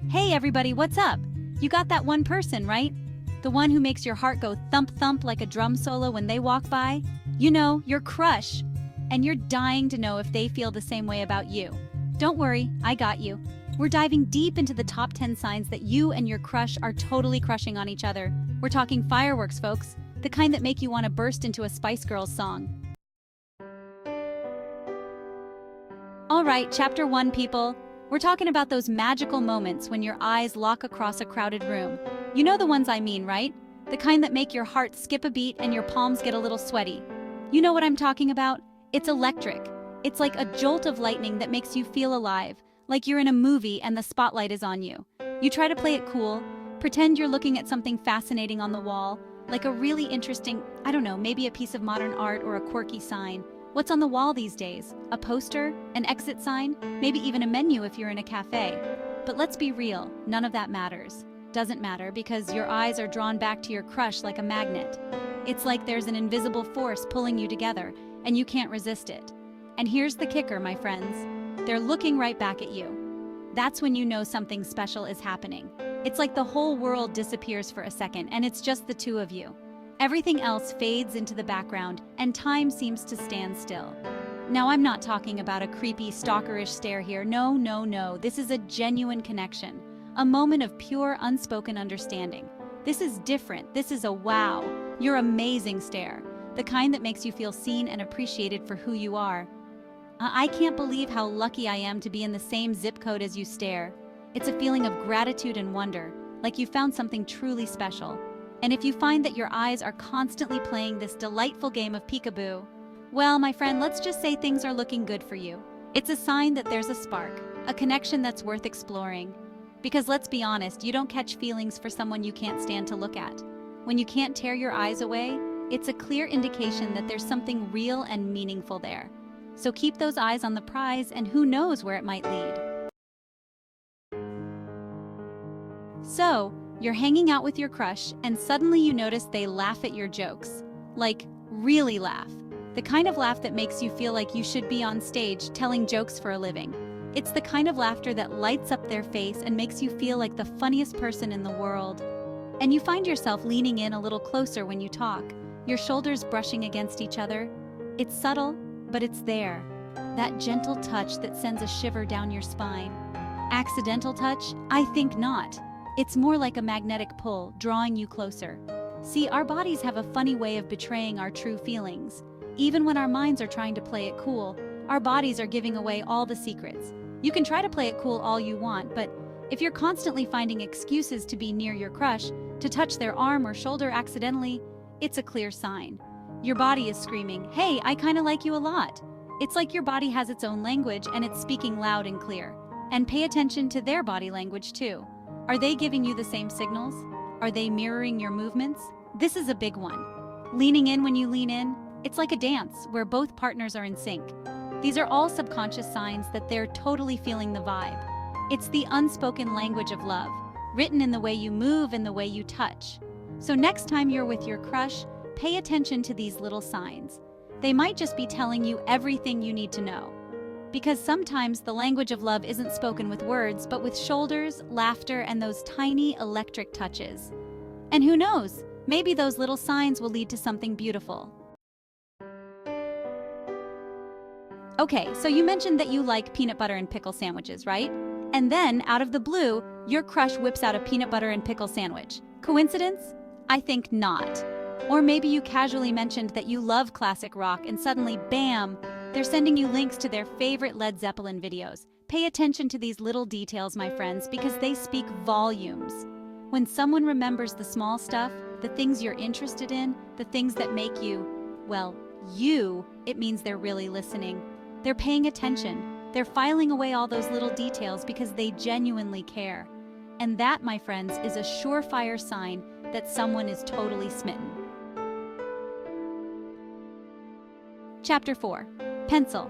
Hey everybody, what's up? You got that one person, right? The one who makes your heart go thump thump like a drum solo when they walk by? You know, your crush. And you're dying to know if they feel the same way about you. Don't worry, I got you. We're diving deep into the top 10 signs that you and your crush are totally crushing on each other. We're talking fireworks, folks. The kind that make you want to burst into a Spice Girls song. All right, chapter 1, people. We're talking about those magical moments when your eyes lock across a crowded room. You know the ones I mean, right? The kind that make your heart skip a beat and your palms get a little sweaty. You know what I'm talking about? It's electric. It's like a jolt of lightning that makes you feel alive, like you're in a movie and the spotlight is on you. You try to play it cool, pretend you're looking at something fascinating on the wall, like a really interesting, I don't know, maybe a piece of modern art or a quirky sign. What's on the wall these days? A poster? An exit sign? Maybe even a menu if you're in a cafe. But let's be real, none of that matters. Doesn't matter because your eyes are drawn back to your crush like a magnet. It's like there's an invisible force pulling you together, and you can't resist it. And here's the kicker, my friends. They're looking right back at you. That's when you know something special is happening. It's like the whole world disappears for a second, and it's just the two of you. Everything else fades into the background, and time seems to stand still. Now, I'm not talking about a creepy, stalkerish stare here. No, no, no. This is a genuine connection. A moment of pure, unspoken understanding. This is different. This is a wow, you're amazing stare. The kind that makes you feel seen and appreciated for who you are. I can't believe how lucky I am to be in the same zip code as you stare. It's a feeling of gratitude and wonder, like you found something truly special. And if you find that your eyes are constantly playing this delightful game of peekaboo, well, my friend, let's just say things are looking good for you. It's a sign that there's a spark, a connection that's worth exploring. Because let's be honest, you don't catch feelings for someone you can't stand to look at. When you can't tear your eyes away, it's a clear indication that there's something real and meaningful there. So keep those eyes on the prize, and who knows where it might lead. So, you're hanging out with your crush, and suddenly you notice they laugh at your jokes. Like, really laugh. The kind of laugh that makes you feel like you should be on stage telling jokes for a living. It's the kind of laughter that lights up their face and makes you feel like the funniest person in the world. And you find yourself leaning in a little closer when you talk, your shoulders brushing against each other. It's subtle, but it's there. That gentle touch that sends a shiver down your spine. Accidental touch? I think not. It's more like a magnetic pull, drawing you closer. See, our bodies have a funny way of betraying our true feelings. Even when our minds are trying to play it cool, our bodies are giving away all the secrets. You can try to play it cool all you want, but if you're constantly finding excuses to be near your crush, to touch their arm or shoulder accidentally, it's a clear sign. Your body is screaming, hey, I kinda like you a lot. It's like your body has its own language and it's speaking loud and clear. And pay attention to their body language too. Are they giving you the same signals? Are they mirroring your movements? This is a big one. Leaning in when you lean in, it's like a dance where both partners are in sync. These are all subconscious signs that they're totally feeling the vibe. It's the unspoken language of love, written in the way you move and the way you touch. So next time you're with your crush, pay attention to these little signs. They might just be telling you everything you need to know. Because sometimes the language of love isn't spoken with words, but with shoulders, laughter, and those tiny electric touches. And who knows, maybe those little signs will lead to something beautiful. Okay, so you mentioned that you like peanut butter and pickle sandwiches, right? And then, out of the blue, your crush whips out a peanut butter and pickle sandwich. Coincidence? I think not. Or maybe you casually mentioned that you love classic rock and suddenly, bam, they're sending you links to their favorite Led Zeppelin videos. Pay attention to these little details, my friends, because they speak volumes. When someone remembers the small stuff, the things you're interested in, the things that make you, well, you, it means they're really listening. They're paying attention. They're filing away all those little details because they genuinely care. And that, my friends, is a surefire sign that someone is totally smitten. Chapter 4. Pencil.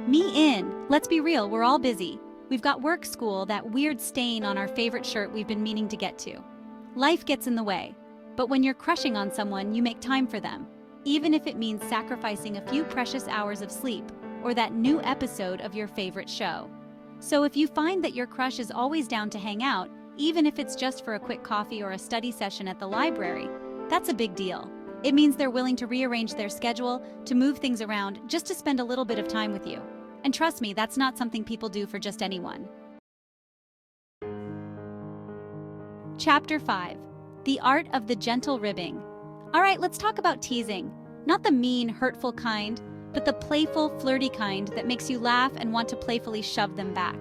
Me in. Let's be real, we're all busy. We've got work, school, that weird stain on our favorite shirt we've been meaning to get to. Life gets in the way. But when you're crushing on someone, you make time for them, even if it means sacrificing a few precious hours of sleep or that new episode of your favorite show. So if you find that your crush is always down to hang out, even if it's just for a quick coffee or a study session at the library. That's a big deal. It means they're willing to rearrange their schedule, to move things around, just to spend a little bit of time with you. And trust me, that's not something people do for just anyone. Chapter 5. The Art of the Gentle Ribbing. All right, let's talk about teasing. Not the mean, hurtful kind, but the playful, flirty kind that makes you laugh and want to playfully shove them back.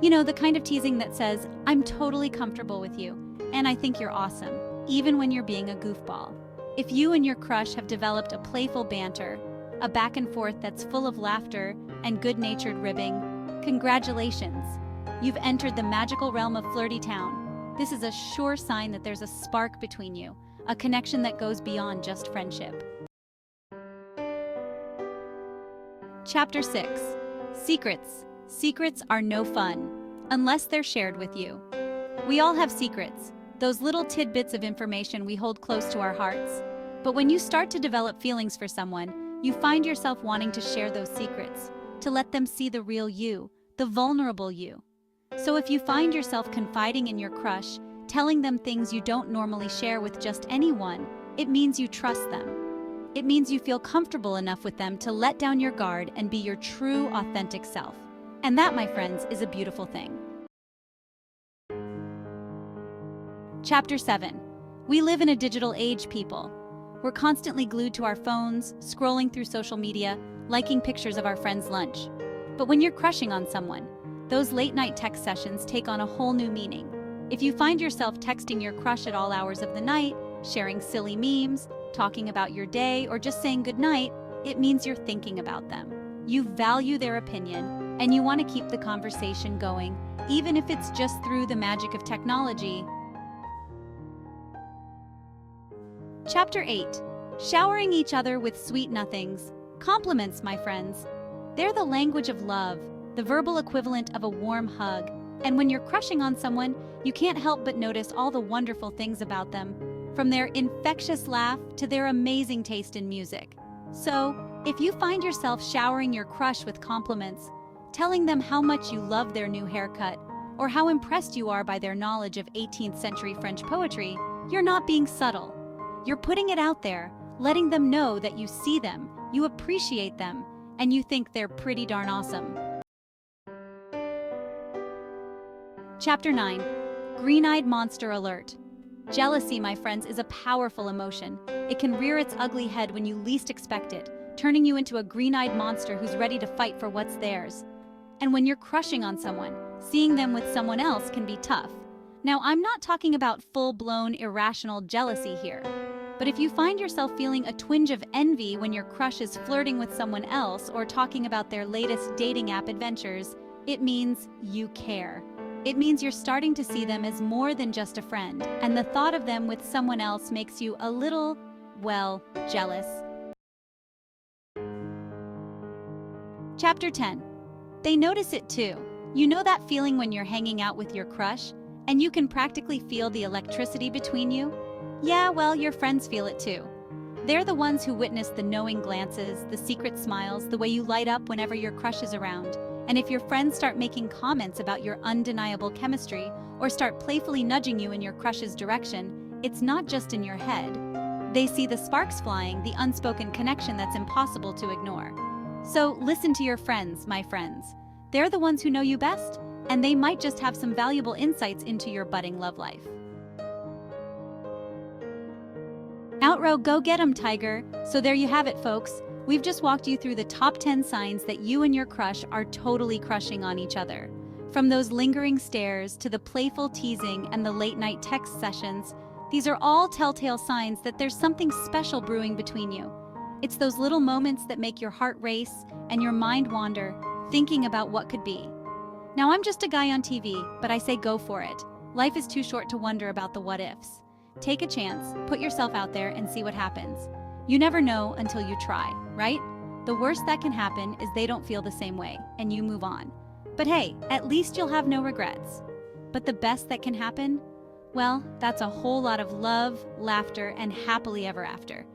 You know, the kind of teasing that says, "I'm totally comfortable with you, and I think you're awesome," even when you're being a goofball. If you and your crush have developed a playful banter, a back and forth that's full of laughter and good-natured ribbing, congratulations! You've entered the magical realm of Flirty Town. This is a sure sign that there's a spark between you, a connection that goes beyond just friendship. Chapter 6. Secrets. Secrets are no fun, unless they're shared with you. We all have secrets, those little tidbits of information we hold close to our hearts. But when you start to develop feelings for someone, you find yourself wanting to share those secrets, to let them see the real you, the vulnerable you. So if you find yourself confiding in your crush, telling them things you don't normally share with just anyone, it means you trust them. It means you feel comfortable enough with them to let down your guard and be your true, authentic self. And that, my friends, is a beautiful thing. Chapter 7. We live in a digital age, people. We're constantly glued to our phones, scrolling through social media, liking pictures of our friends' lunch. But when you're crushing on someone, those late-night text sessions take on a whole new meaning. If you find yourself texting your crush at all hours of the night, sharing silly memes, talking about your day, or just saying goodnight, it means you're thinking about them. You value their opinion, and you want to keep the conversation going, even if it's just through the magic of technology. Chapter 8. Showering each other with sweet nothings. Compliments, my friends. They're the language of love, the verbal equivalent of a warm hug. And when you're crushing on someone, you can't help but notice all the wonderful things about them, from their infectious laugh to their amazing taste in music. So, if you find yourself showering your crush with compliments, telling them how much you love their new haircut, or how impressed you are by their knowledge of 18th century French poetry, you're not being subtle. You're putting it out there, letting them know that you see them, you appreciate them, and you think they're pretty darn awesome. Chapter 9. Green-eyed monster alert. Jealousy, my friends, is a powerful emotion. It can rear its ugly head when you least expect it, turning you into a green-eyed monster who's ready to fight for what's theirs. And when you're crushing on someone, seeing them with someone else can be tough. Now, I'm not talking about full-blown irrational jealousy here. But if you find yourself feeling a twinge of envy when your crush is flirting with someone else or talking about their latest dating app adventures, it means you care. It means you're starting to see them as more than just a friend, and the thought of them with someone else makes you a little, well, jealous. Chapter 10. They notice it too. You know that feeling when you're hanging out with your crush, and you can practically feel the electricity between you? Yeah, well, your friends feel it too. They're the ones who witness the knowing glances, the secret smiles, the way you light up whenever your crush is around. And if your friends start making comments about your undeniable chemistry or start playfully nudging you in your crush's direction, it's not just in your head. They see the sparks flying, the unspoken connection that's impossible to ignore. So listen to your friends, my friends. They're the ones who know you best, and they might just have some valuable insights into your budding love life. Outrow, go get 'em, Tiger. So there you have it, folks. We've just walked you through the top 10 signs that you and your crush are totally crushing on each other. From those lingering stares to the playful teasing and the late-night text sessions, these are all telltale signs that there's something special brewing between you. It's those little moments that make your heart race and your mind wander, thinking about what could be. Now, I'm just a guy on TV, but I say go for it. Life is too short to wonder about the what-ifs. Take a chance, put yourself out there, and see what happens. You never know until you try, right? The worst that can happen is they don't feel the same way, and you move on. But hey, at least you'll have no regrets. But the best that can happen? Well, that's a whole lot of love, laughter, and happily ever after.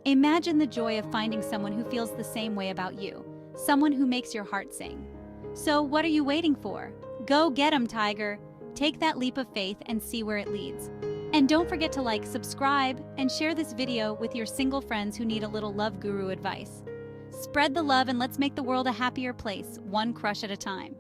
Imagine the joy of finding someone who feels the same way about you, someone who makes your heart sing. So what are you waiting for? Go get 'em, Tiger. Take that leap of faith and see where it leads. And don't forget to like, subscribe, and share this video with your single friends who need a little love guru advice. Spread the love and let's make the world a happier place, one crush at a time.